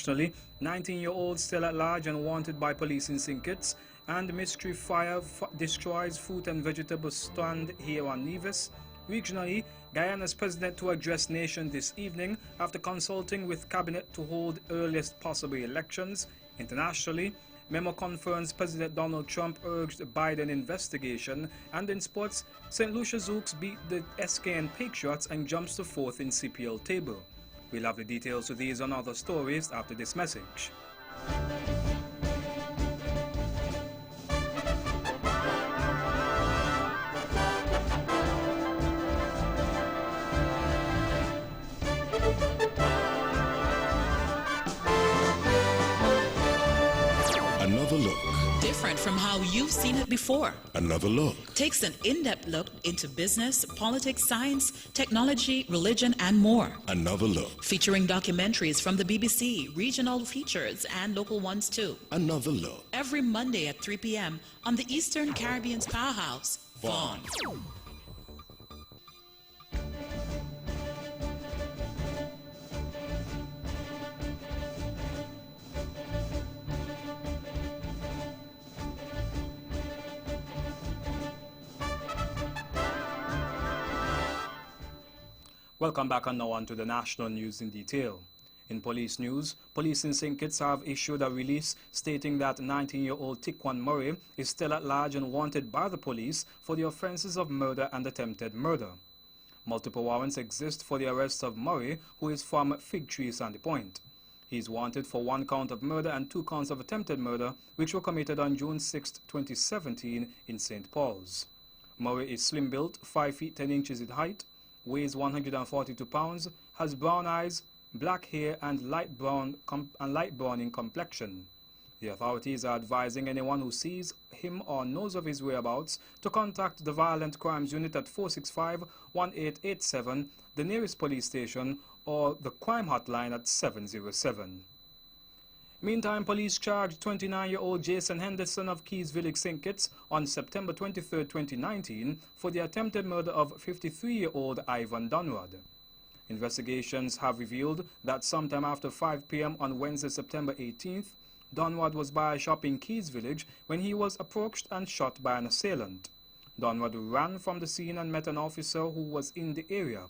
Internationally, 19-year-old still at large and wanted by police in St. Kitts, and mystery fire destroys fruit and vegetable stand here on Nevis. Regionally, Guyana's president to address nation this evening after consulting with cabinet to hold earliest possible elections. Internationally, memo confirms President Donald Trump urged Biden investigation. And in sports, St. Lucia Zouks beat the SKN Patriots and jumps to fourth in CPL table. We'll have the details to these and other stories after this message. Another look. Different from how you've seen it before. Another look. Takes an in-depth look into business, politics, science, technology, religion, and more. Another look. Featuring documentaries from the BBC, regional features, and local ones too. Another look. Every Monday at 3 p.m. on the Eastern Caribbean's powerhouse, Vaughan. Welcome back and now on to the national news in detail. In police news, police in St. Kitts have issued a release stating that 19-year-old Tikwan Murray is still at large and wanted by the police for the offences of murder and attempted murder. Multiple warrants exist for the arrest of Murray, who is from Fig Tree Sandy Point. He is wanted for 1 count of murder and 2 counts of attempted murder, which were committed on June 6, 2017 in St. Paul's. Murray is slim-built, 5 feet 10 inches in height, weighs 142 pounds, has brown eyes, black hair, and light brown in complexion. The authorities are advising anyone who sees him or knows of his whereabouts to contact the Violent Crimes Unit at 465-1887, the nearest police station, or the crime hotline at 707. Meantime, police charged 29-year-old Jason Henderson of Keys Village, St. Kitts on September 23, 2019 for the attempted murder of 53-year-old Ivan Donrod. Investigations have revealed that sometime after 5 p.m. on Wednesday, September 18th, Donrod was by a shop in Keys Village when he was approached and shot by an assailant. Donrod ran from the scene and met an officer who was in the area.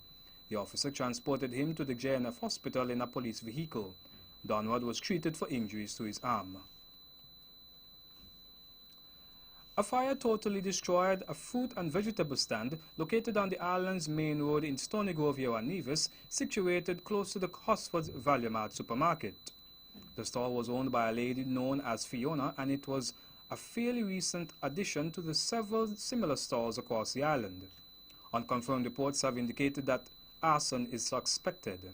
The officer transported him to the JNF hospital in a police vehicle. Donrod was treated for injuries to his arm. A fire totally destroyed a fruit and vegetable stand located on the island's main road in Stony Grove, here on Nevis, situated close to the Hosford's Value Mart supermarket. The store was owned by a lady known as Fiona, and it was a fairly recent addition to the several similar stores across the island. Unconfirmed reports have indicated that arson is suspected.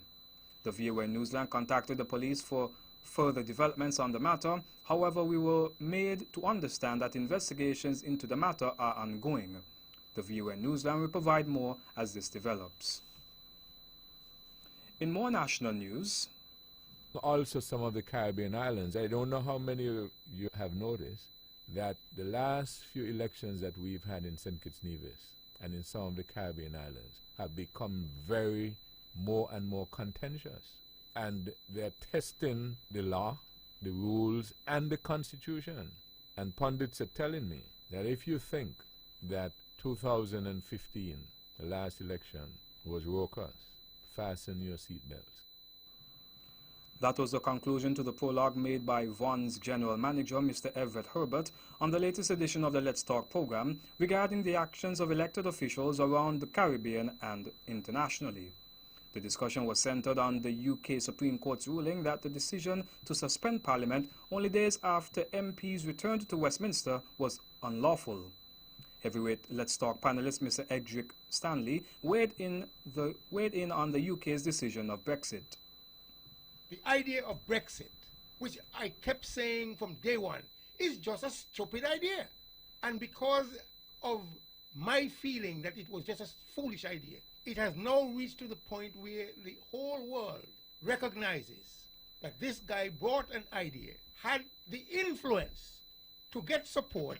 The VOA Newsline contacted the police for further developments on the matter. However, we were made to understand that investigations into the matter are ongoing. The VOA Newsline will provide more as this develops. In more national news, also some of the Caribbean islands, I don't know how many of you have noticed that the last few elections that we've had in St. Kitts Nevis and in some of the Caribbean islands have become more and more contentious, and they're testing the law, the rules, and the Constitution. And pundits are telling me that if you think that 2015, the last election, was raucous, fasten your seatbelts. That was the conclusion to the prologue made by Vaughan's General Manager, Mr. Everett Herbert, on the latest edition of the Let's Talk program regarding the actions of elected officials around the Caribbean and internationally. The discussion was centered on the UK Supreme Court's ruling that the decision to suspend Parliament only days after MPs returned to Westminster was unlawful. Heavyweight Let's Talk panelist Mr. Edric Stanley weighed in on the UK's decision of Brexit. The idea of Brexit, which I kept saying from day one, is just a stupid idea. And because of my feeling that it was just a foolish idea, it has now reached to the point where the whole world recognizes that this guy brought an idea, had the influence to get support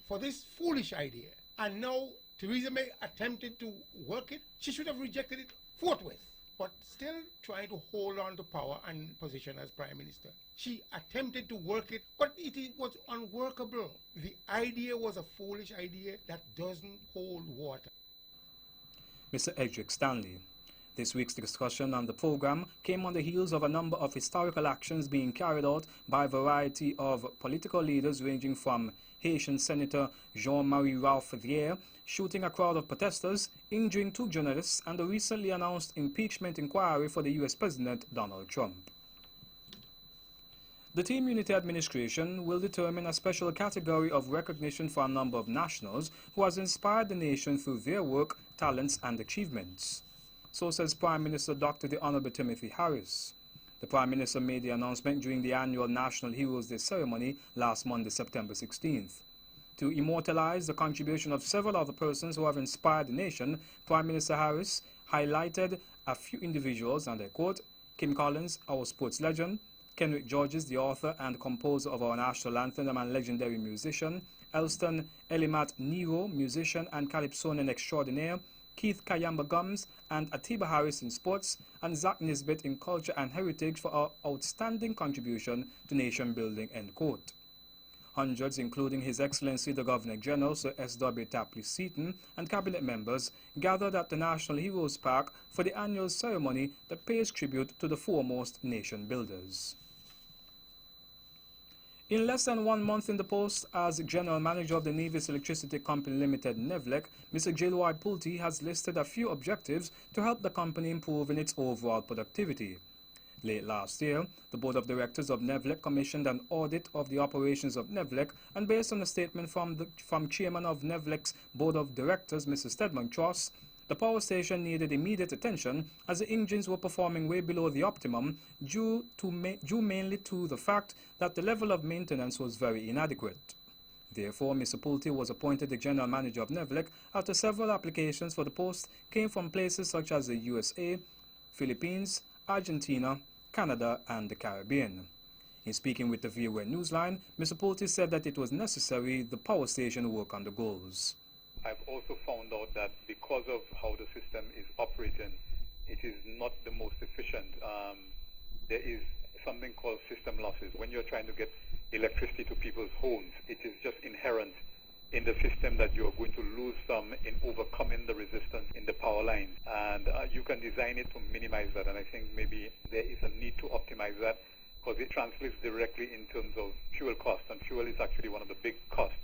for this foolish idea, and now Theresa May attempted to work it. She should have rejected it forthwith. but still trying to hold on to power and position as Prime Minister. She attempted to work it, but it was unworkable. The idea was a foolish idea that doesn't hold water. Mr. Edric Stanley. This week's discussion on the program came on the heels of a number of historical actions being carried out by a variety of political leaders ranging from Haitian Senator Jean-Marie Ralph Thiers shooting a crowd of protesters, injuring 2 journalists, and the recently announced impeachment inquiry for the U.S. President Donald Trump. The Team Unity administration will determine a special category of recognition for a number of nationals who has inspired the nation through their work, talents, and achievements. So says Prime Minister Dr. the Honorable Timothy Harris. The Prime Minister made the announcement during the annual National Heroes Day ceremony last Monday, September 16th. To immortalize the contribution of several other persons who have inspired the nation, Prime Minister Harris highlighted a few individuals, and I quote, Kim Collins, our sports legend, Kenrick Georges, the author and composer of our national anthem and legendary musician, Elston Elimat Nero, musician and calypsonian extraordinaire, Keith Kayamba Gums and Atiba Harris in sports, and Zach Nisbet in culture and heritage for our outstanding contribution to nation building, end quote. Hundreds, including His Excellency the Governor-General Sir S.W. Tapley Seaton and cabinet members, gathered at the National Heroes Park for the annual ceremony that pays tribute to the foremost nation builders. In less than 1 month in the post as General Manager of the Nevis Electricity Company Limited, NEVLEC, Mr. Gilroy Pulte has listed a few objectives to help the company improve in its overall productivity. Late last year, the Board of Directors of NEVLEC commissioned an audit of the operations of NEVLEC, and based on a statement from Chairman of NEVLEC's Board of Directors, Mr. Stedman Choss, the power station needed immediate attention as the engines were performing way below the optimum due mainly to the fact that the level of maintenance was very inadequate. Therefore, Mr. Pulte was appointed the General Manager of NEVLEC after several applications for the post came from places such as the USA, Philippines, Argentina, Canada, and the Caribbean. In speaking with the VOA Newsline, Mr. Pulte said that it was necessary the power station work on the goals. I've also found out that because of how the system is operating, it is not the most efficient. There is something called system losses. When you're trying to get electricity to people's homes, it is just inherent in the system that you're going to lose some in overcoming the resistance in the power line. And you can design it to minimize that. And I think maybe there is a need to optimize that because it translates directly in terms of fuel costs. And fuel is actually one of the big costs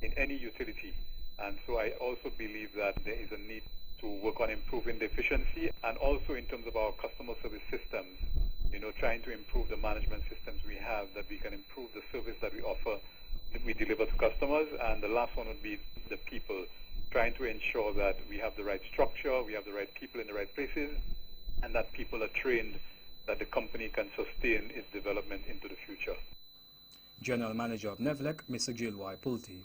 in any utility. And so I also believe that there is a need to work on improving the efficiency and also in terms of our customer service systems, trying to improve the management systems we have, that we can improve the service that we offer, that we deliver to customers. And the last one would be the people, trying to ensure that we have the right structure, we have the right people in the right places, and that people are trained that the company can sustain its development into the future. General Manager of NEVLEC, Mr. Gilroy Pulte.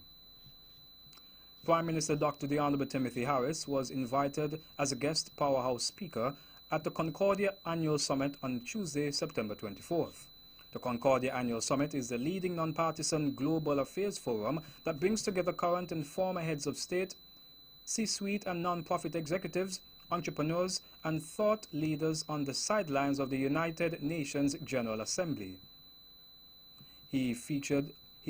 Prime Minister Dr. the Honorable Timothy Harris was invited as a guest powerhouse speaker at the Concordia Annual Summit on Tuesday, September 24th. The Concordia Annual Summit is the leading nonpartisan global affairs forum that brings together current and former heads of state, C-suite and non-profit executives, entrepreneurs, and thought leaders on the sidelines of the United Nations General Assembly. He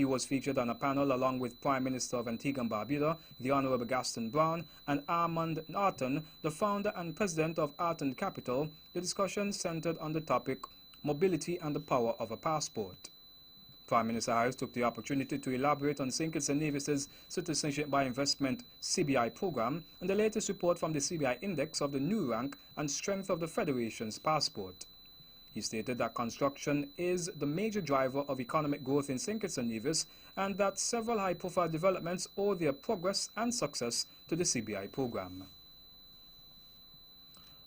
was featured on a panel along with Prime Minister of Antigua and Barbuda, the Honorable Gaston Brown, and Armand Arton, the founder and president of Arton Capital. The discussion centered on the topic, mobility and the power of a passport. Prime Minister Harris took the opportunity to elaborate on St. Kitts and Nevis's Citizenship by Investment CBI program and the latest report from the CBI Index of the new rank and strength of the Federation's passport. He stated that construction is the major driver of economic growth in St. Kitts and Nevis and that several high-profile developments owe their progress and success to the CBI program.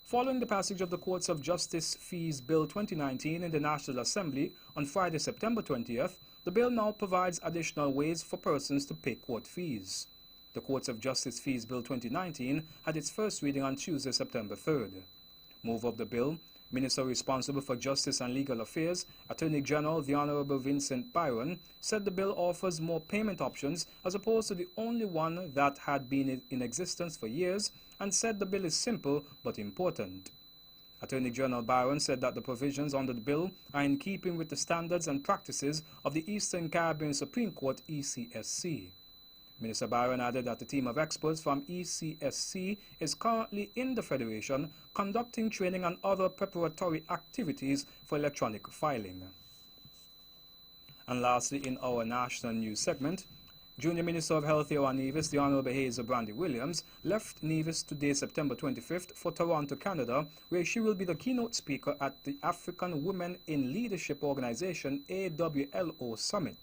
Following the passage of the Courts of Justice Fees Bill 2019 in the National Assembly on Friday, September 20th, the bill now provides additional ways for persons to pay court fees. The Courts of Justice Fees Bill 2019 had its first reading on Tuesday, September 3rd. Mover of the bill, Minister responsible for Justice and Legal Affairs, Attorney General the Honorable Vincent Byron, said the bill offers more payment options as opposed to the only one that had been in existence for years, and said the bill is simple but important. Attorney General Byron said that the provisions under the bill are in keeping with the standards and practices of the Eastern Caribbean Supreme Court ECSC. Minister Byron added that a team of experts from ECSC is currently in the Federation conducting training and other preparatory activities for electronic filing. And lastly, in our national news segment, Junior Minister of Health here on Nevis, the Honourable Hazel Brandy Williams, left Nevis today, September 25th, for Toronto, Canada, where she will be the keynote speaker at the African Women in Leadership Organization AWLO Summit.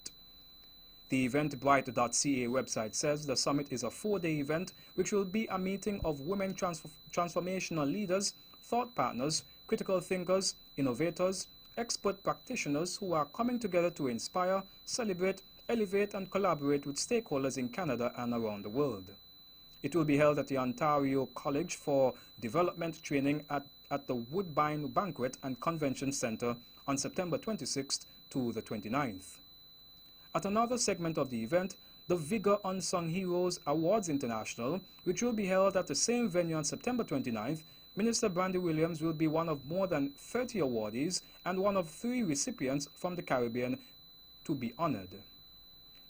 The Eventbrite.ca website says the summit is a 4-day event which will be a meeting of women transformational leaders, thought partners, critical thinkers, innovators, expert practitioners who are coming together to inspire, celebrate, elevate and collaborate with stakeholders in Canada and around the world. It will be held at the Ontario College for Development Training at the Woodbine Banquet and Convention Centre on September 26th to the 29th. At another segment of the event, the Vigor Unsung Heroes Awards International, which will be held at the same venue on September 29th, Minister Brandy Williams will be one of more than 30 awardees and one of 3 recipients from the Caribbean to be honored.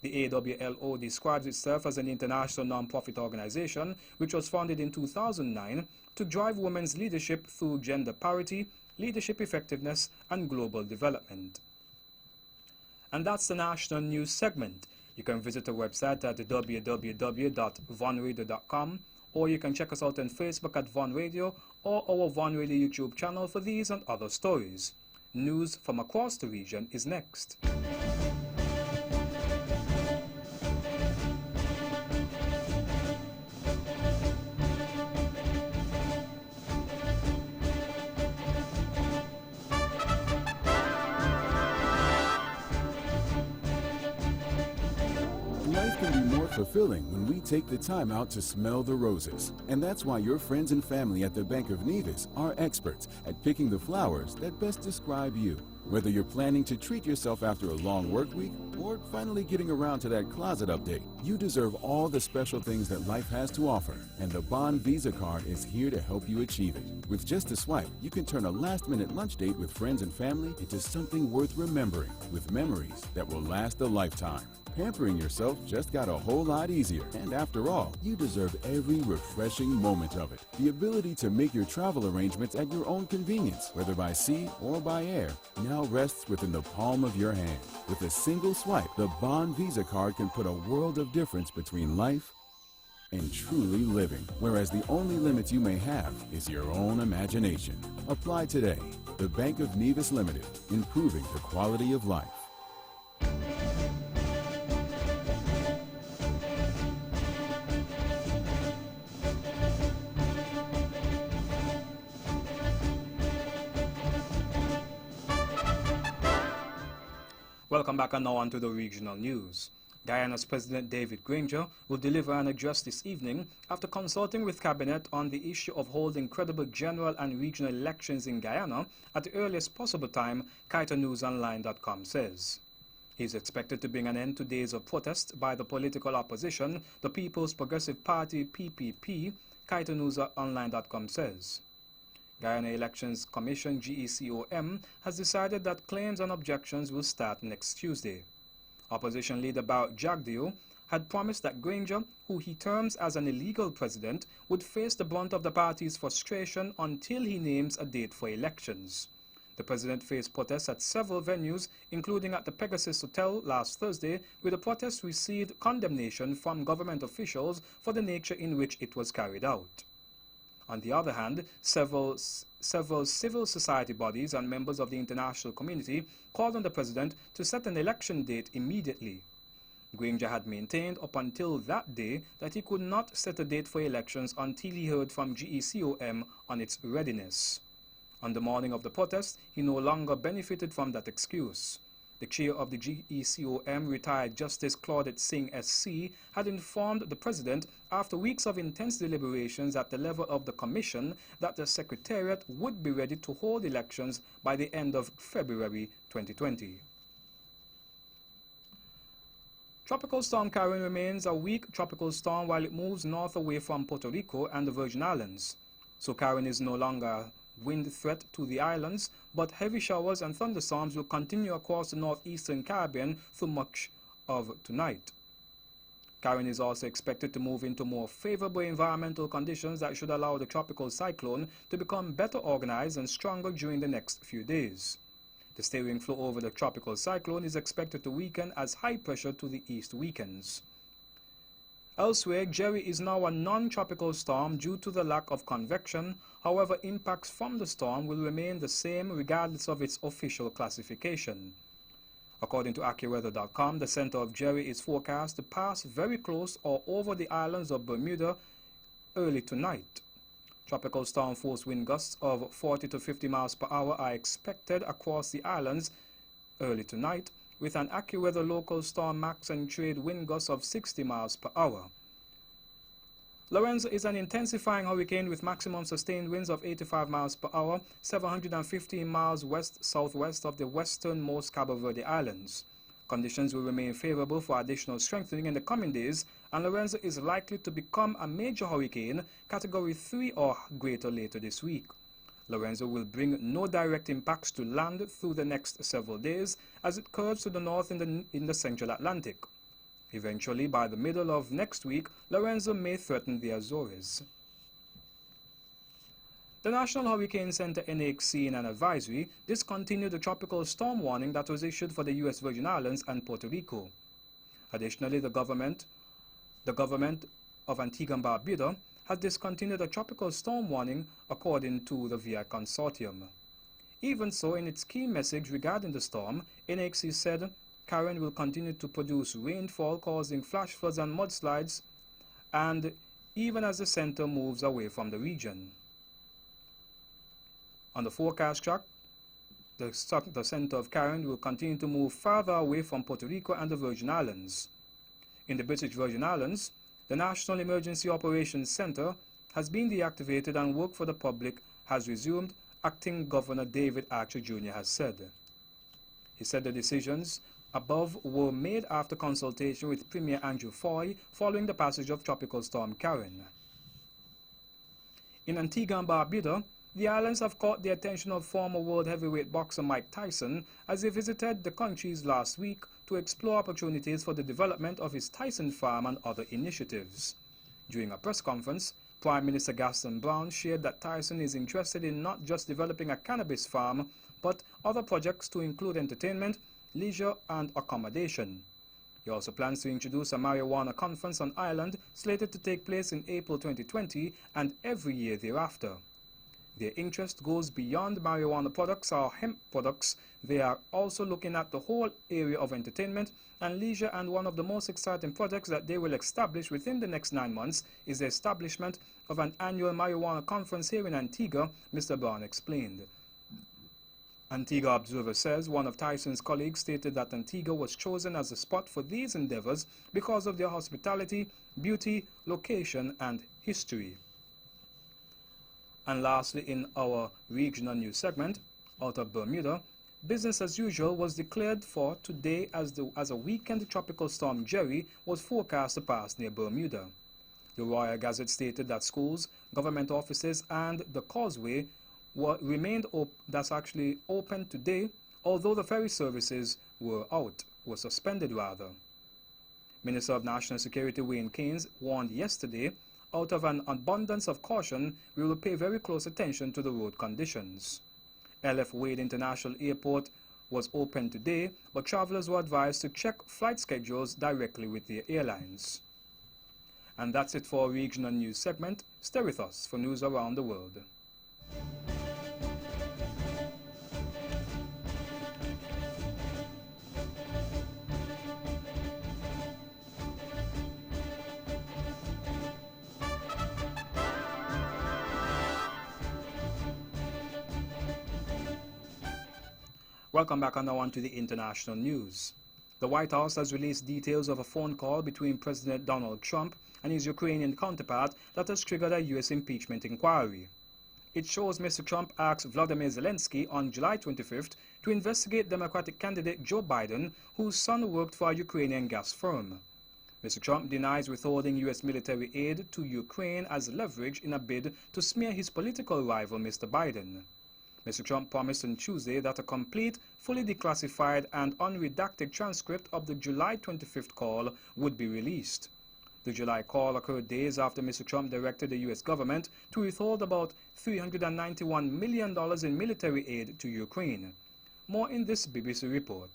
The AWLO describes itself as an international non-profit organization which was founded in 2009 to drive women's leadership through gender parity, leadership effectiveness, and global development. And that's the national news segment. You can visit our website at www.vonradio.com, or you can check us out on Facebook at Von Radio or our Von Radio YouTube channel for these and other stories. News from across the region is next. Life can be more fulfilling when we take the time out to smell the roses. And that's why your friends and family at the Bank of Nevis are experts at picking the flowers that best describe you. Whether you're planning to treat yourself after a long work week or finally getting around to that closet update, you deserve all the special things that life has to offer, and the Bond Visa card is here to help you achieve it. With just a swipe, you can turn a last-minute lunch date with friends and family into something worth remembering, with memories that will last a lifetime. Pampering yourself just got a whole lot easier, and after all, you deserve every refreshing moment of it. The ability to make your travel arrangements at your own convenience, whether by sea or by air, now rests within the palm of your hand. With a single swipe, the Bond Visa card can put a world of difference between life and truly living, whereas the only limit you may have is your own imagination. Apply today. The Bank of Nevis Limited, improving the quality of life. Welcome back, and now on to the regional news. Guyana's President David Granger will deliver an address this evening after consulting with Cabinet on the issue of holding credible general and regional elections in Guyana at the earliest possible time, KaitaNewsOnline.com says. He is expected to bring an end to days of protest by the political opposition, the People's Progressive Party PPP, KaitaNewsOnline.com says. Guyana Elections Commission GECOM has decided that claims and objections will start next Tuesday. Opposition leader Barrett Jagdeo had promised that Granger, who he terms as an illegal president, would face the brunt of the party's frustration until he names a date for elections. The president faced protests at several venues, including at the Pegasus Hotel last Thursday, where the protest received condemnation from government officials for the nature in which it was carried out. On the other hand, several civil society bodies and members of the international community called on the president to set an election date immediately. Granger had maintained up until that day that he could not set a date for elections until he heard from GECOM on its readiness. On the morning of the protest, he no longer benefited from that excuse. The chair of the GECOM, retired Justice Claudette Singh SC, had informed the president after weeks of intense deliberations at the level of the commission that the secretariat would be ready to hold elections by the end of February 2020. Tropical Storm Karen remains a weak tropical storm while it moves north away from Puerto Rico and the Virgin Islands. So Karen is no longer wind threat to the islands, but heavy showers and thunderstorms will continue across the northeastern Caribbean through much of tonight. Karen is also expected to move into more favorable environmental conditions that should allow the tropical cyclone to become better organized and stronger during the next few days. The steering flow over the tropical cyclone is expected to weaken as high pressure to the east weakens. Elsewhere, Jerry is now a non-tropical storm due to the lack of convection. However, impacts from the storm will remain the same regardless of its official classification. According to AccuWeather.com, the center of Jerry is forecast to pass very close or over the islands of Bermuda early tonight. Tropical storm force wind gusts of 40 to 50 miles per hour are expected across the islands early tonight, with an AccuWeather local storm max and trade wind gusts of 60 miles per hour. Lorenzo is an intensifying hurricane with maximum sustained winds of 85 miles per hour, 715 miles west-southwest of the westernmost Cabo Verde Islands. Conditions will remain favorable for additional strengthening in the coming days, and Lorenzo is likely to become a major hurricane, Category 3 or greater later this week. Lorenzo will bring no direct impacts to land through the next several days as it curves to the north in the central Atlantic. Eventually, by the middle of next week, Lorenzo may threaten the Azores. The National Hurricane Center NHC, in an advisory, discontinued the tropical storm warning that was issued for the U.S. Virgin Islands and Puerto Rico. Additionally, the government of Antigua and Barbuda has discontinued a tropical storm warning according to the VI Consortium. Even so, in its key message regarding the storm, NHC said Karen will continue to produce rainfall causing flash floods and mudslides, and even as the center moves away from the region. On the forecast track, the center of Karen will continue to move farther away from Puerto Rico and the Virgin Islands. In the British Virgin Islands, the National Emergency Operations Center has been deactivated and work for the public has resumed, Acting Governor David Archer Jr. has said. He said the decisions above were made after consultation with Premier Andrew Foy following the passage of Tropical Storm Karen. In Antigua and Barbuda, the islands have caught the attention of former world heavyweight boxer Mike Tyson as he visited the countries last week to explore opportunities for the development of his Tyson Farm and other initiatives. During a press conference, Prime Minister Gaston Brown shared that Tyson is interested in not just developing a cannabis farm, but other projects to include entertainment, leisure and accommodation. He also plans to introduce a marijuana conference on island slated to take place in April 2020 and every year thereafter. Their interest goes beyond marijuana products or hemp products. They are also looking at the whole area of entertainment and leisure, and one of the most exciting projects that they will establish within the next 9 months is the establishment of an annual marijuana conference here in Antigua, Mr. Brown explained. Antigua Observer says one of Tyson's colleagues stated that Antigua was chosen as a spot for these endeavors because of their hospitality, beauty, location, and history. And lastly, in our regional news segment, out of Bermuda, business as usual was declared for today as a weekend tropical storm Jerry was forecast to pass near Bermuda. The Royal Gazette stated that schools, government offices, and the causeway remained open today, although the ferry services were suspended rather. Minister of National Security Wayne Keynes warned yesterday, out of an abundance of caution, we will pay very close attention to the road conditions. LF Wade International Airport was open today, but travelers were advised to check flight schedules directly with their airlines. And that's it for our regional news segment. Stay with us for news around the world. Welcome back, and now on to the international news. The White House has released details of a phone call between President Donald Trump and his Ukrainian counterpart that has triggered a U.S. impeachment inquiry. It shows Mr. Trump asked Vladimir Zelensky on July 25th to investigate Democratic candidate Joe Biden, whose son worked for a Ukrainian gas firm. Mr. Trump denies withholding U.S. military aid to Ukraine as leverage in a bid to smear his political rival, Mr. Biden. Mr. Trump promised on Tuesday that a complete, fully declassified and unredacted transcript of the July 25th call would be released. The July call occurred days after Mr. Trump directed the U.S. government to withhold about $391 million in military aid to Ukraine. More in this BBC report.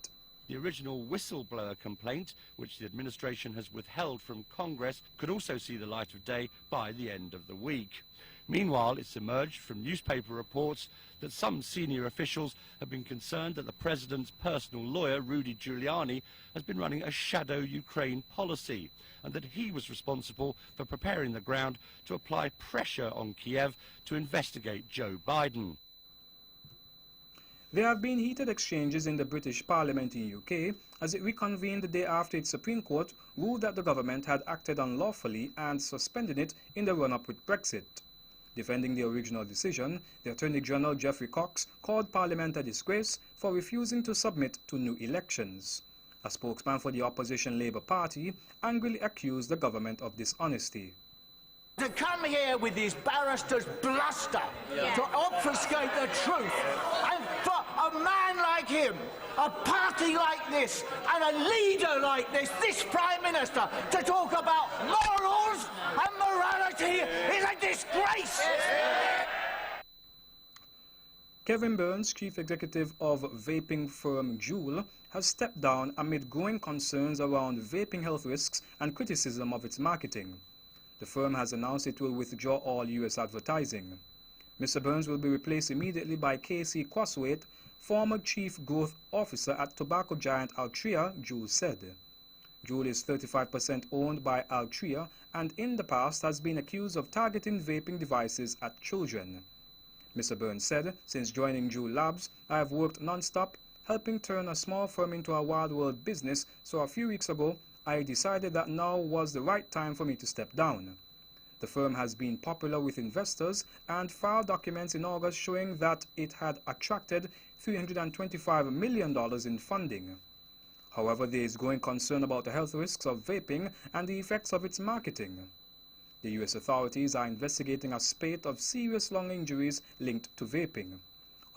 The original whistleblower complaint, which the administration has withheld from Congress, could also see the light of day by the end of the week. Meanwhile, it's emerged from newspaper reports that some senior officials have been concerned that the president's personal lawyer, Rudy Giuliani, has been running a shadow Ukraine policy, and that he was responsible for preparing the ground to apply pressure on Kiev to investigate Joe Biden. There have been heated exchanges in the British Parliament in UK as it reconvened the day after its Supreme Court ruled that the government had acted unlawfully and suspended it in the run-up with Brexit. Defending the original decision, the Attorney General Geoffrey Cox called Parliament a disgrace for refusing to submit to new elections. A spokesman for the opposition Labour Party angrily accused the government of dishonesty. To come here with this barrister's bluster to obfuscate the truth, and for a man like him, a party like this, and a leader like this Prime Minister, to talk about morals and morality is a disgrace! Kevin Burns, chief executive of vaping firm Juul, has stepped down amid growing concerns around vaping health risks and criticism of its marketing. The firm has announced it will withdraw all U.S. advertising. Mr. Burns will be replaced immediately by Casey Crosthwaite, former chief growth officer at tobacco giant Altria, Juul said. Juul is 35% owned by Altria and in the past has been accused of targeting vaping devices at children. Mr. Burns said, "Since joining Juul Labs, I have worked non-stop, helping turn a small firm into a wild world business, so a few weeks ago, I decided that now was the right time for me to step down." The firm has been popular with investors and filed documents in August showing that it had attracted $325 million in funding. However, there is growing concern about the health risks of vaping and the effects of its marketing. The U.S. authorities are investigating a spate of serious lung injuries linked to vaping.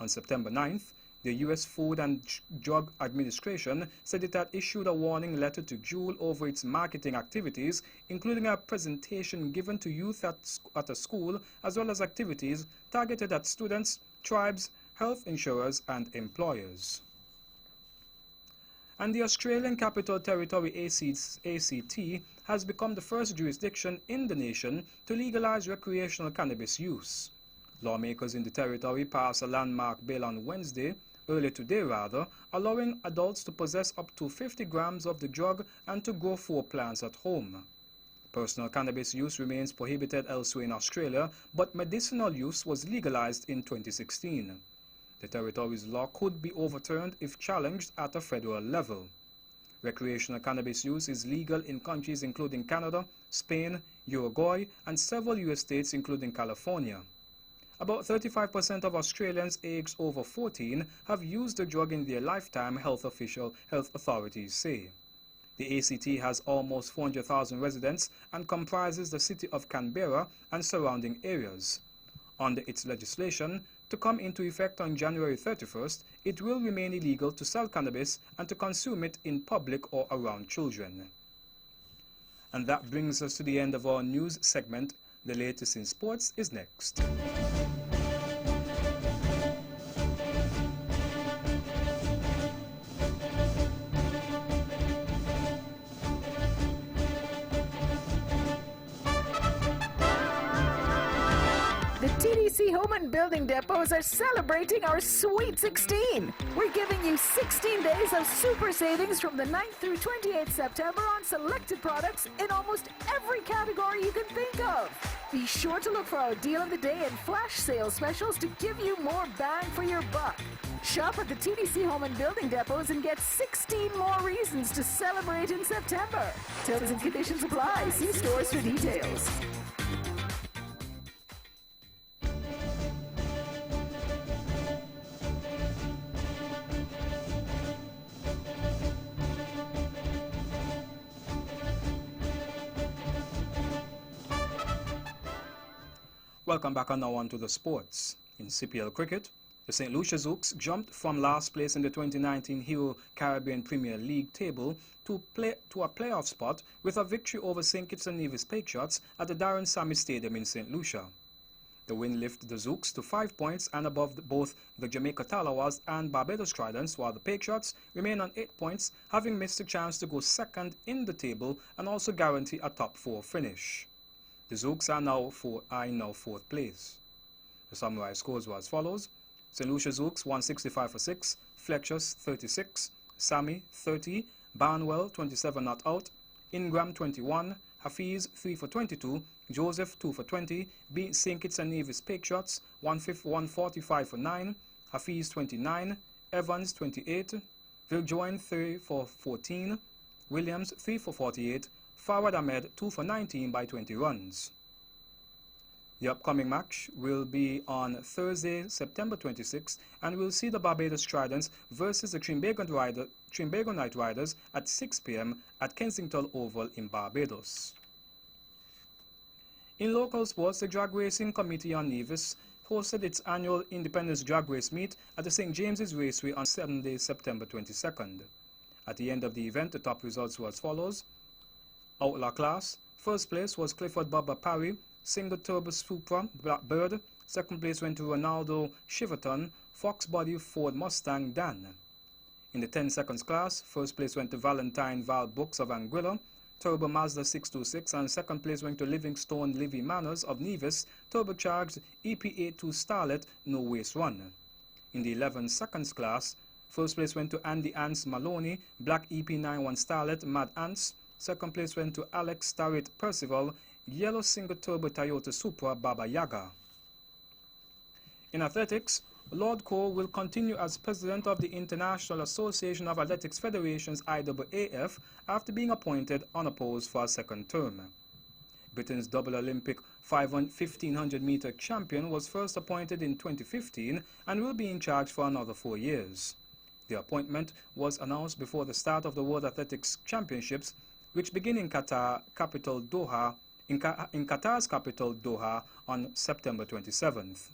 On September 9th, the U.S. Food and Drug Administration said it had issued a warning letter to Juul over its marketing activities, including a presentation given to youth at a school, as well as activities targeted at students, tribes, health insurers, and employers. And the Australian Capital Territory ACT has become the first jurisdiction in the nation to legalize recreational cannabis use. Lawmakers in the territory passed a landmark bill on Wednesday, earlier today rather, allowing adults to possess up to 50 grams of the drug and to grow 4 plants at home. Personal cannabis use remains prohibited elsewhere in Australia, but medicinal use was legalized in 2016. The territory's law could be overturned if challenged at a federal level. Recreational cannabis use is legal in countries including Canada, Spain, Uruguay, and several U.S. states including California. About 35% of Australians aged over 14 have used the drug in their lifetime, health authorities say. The ACT has almost 400,000 residents and comprises the city of Canberra and surrounding areas. Under its legislation, to come into effect on January 31st, it will remain illegal to sell cannabis and to consume it in public or around children. And that brings us to the end of our news segment. The latest in sports is next. TDC Home and Building Depots are celebrating our Sweet 16. We're giving you 16 days of super savings from the 9th through 28th September on selected products in almost every category you can think of. Be sure to look for our Deal of the Day and flash sale specials to give you more bang for your buck. Shop at the TDC Home and Building Depots and get 16 more reasons to celebrate in September. Terms and conditions apply. See stores for details. Welcome back, and now on to the sports. In CPL cricket, the St. Lucia Zouks jumped from last place in the 2019 Hero Caribbean Premier League table to a playoff spot with a victory over St. Kitts and Nevis Patriots at the Darren Sammy Stadium in St. Lucia. The win lifted the Zouks to 5 points and above both the Jamaica Talawas and Barbados Tridents, while the Patriots remain on 8 points, having missed a chance to go second in the table and also guarantee a top 4 finish. The Zouks are in now 4th place. The summary scores were as follows: St. Lucia Zouks 165 for 6, Fletchers 36, Sammy 30, Barnwell 27 not out, Ingram 21, Hafiz 3 for 22, Joseph 2 for 20, beat St. Kitts and Nevis Patriots 145 for 9, Hafiz 29, Evans 28, Viljoen 3 for 14, Williams 3 for 48, Fawad Ahmed 2 for 19 by 20 runs. The upcoming match will be on Thursday, September 26, and will see the Barbados Tridents versus the Trinbago Knight Riders at 6 p.m. at Kensington Oval in Barbados. In local sports, the Drag Racing Committee on Nevis hosted its annual Independence Drag Race meet at the St. James's Raceway on Sunday, September 22nd. At the end of the event, the top results were as follows. Outlaw class, first place was Clifford Bubba Parry, Single Turbo Supra Blackbird. Second place went to Ronaldo Shiverton, Fox Body Ford Mustang Dan. In the 10 seconds class, first place went to Valentine Val Brooks of Anguilla, Turbo Mazda 626, and second place went to Livingstone Livy Manners of Nevis, turbocharged EP82 Starlet No Waste Run. In the 11 seconds class, first place went to Andy Ants Maloney, Black EP91 Starlet Mad Ants. Second place went to Alex Starrett Percival, Yellow Single Turbo Toyota Supra Baba Yaga. In athletics, Lord Cole will continue as president of the International Association of Athletics Federations IAAF after being appointed unopposed for a second term. Britain's double Olympic 1500 meter champion was first appointed in 2015 and will be in charge for another 4 years. The appointment was announced before the start of the World Athletics Championships, which begin in Qatar's capital Doha on September 27th.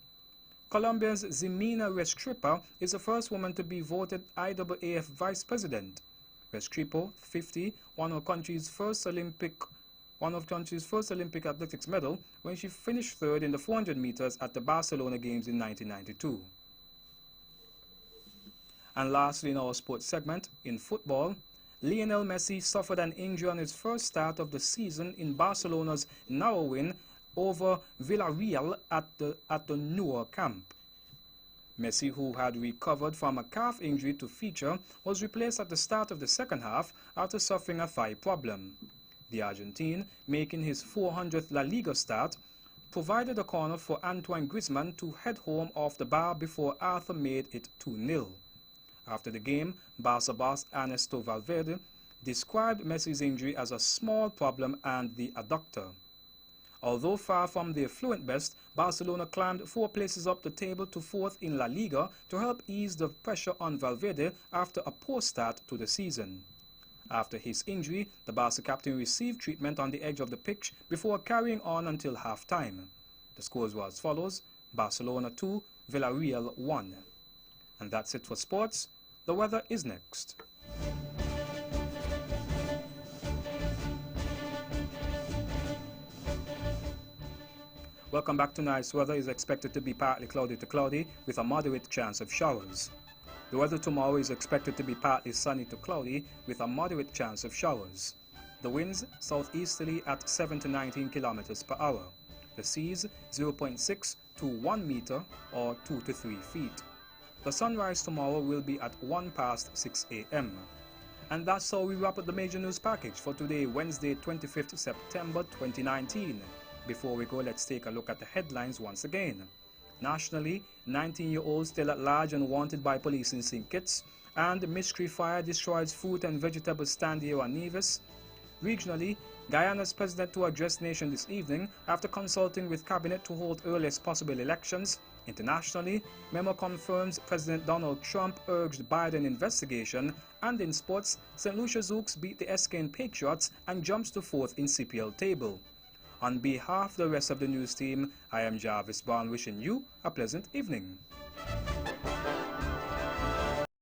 Colombia's Ximena Restrepo is the first woman to be voted IAAF vice president. Restrepo, 50, won her country's first Olympic athletics medal when she finished third in the 400 meters at the Barcelona Games in 1992. And lastly, in our sports segment, in football, Lionel Messi suffered an injury on his first start of the season in Barcelona's narrow win over Villarreal at the Nou Camp. Messi, who had recovered from a calf injury to feature, was replaced at the start of the second half after suffering a thigh problem. The Argentine, making his 400th La Liga start, provided a corner for Antoine Griezmann to head home off the bar before Arthur made it 2-0. After the game, Barca boss Ernesto Valverde described Messi's injury as a small problem and the adductor. Although far from their fluent best, Barcelona climbed 4 places up the table to 4th in La Liga to help ease the pressure on Valverde after a poor start to the season. After his injury, the Barca captain received treatment on the edge of the pitch before carrying on until half-time. The scores were as follows: Barcelona 2, Villarreal 1. And that's it for sports. The weather is next. Welcome back. Tonight's weather is expected to be partly cloudy to cloudy with a moderate chance of showers. The weather tomorrow is expected to be partly sunny to cloudy with a moderate chance of showers. The winds southeasterly at 7 to 19 kilometers per hour. The seas 0.6 to 1 meter or 2 to 3 feet. The sunrise tomorrow will be at 1 past 6 a.m. And that's how we wrap up the major news package for today, Wednesday, 25th September 2019. Before we go, let's take a look at the headlines once again. Nationally, 19-year-old still at large and wanted by police in St. Kitts, and mystery fire destroys fruit and vegetable stand here on Nevis. Regionally, Guyana's president to address nation this evening after consulting with cabinet to hold earliest possible elections. Internationally, memo confirms President Donald Trump urged Biden investigation. And in sports, St. Lucia Zouks beat the Escane Patriots and jumps to 4th in CPL table. On behalf of the rest of the news team, I am Jarvis Bond wishing you a pleasant evening.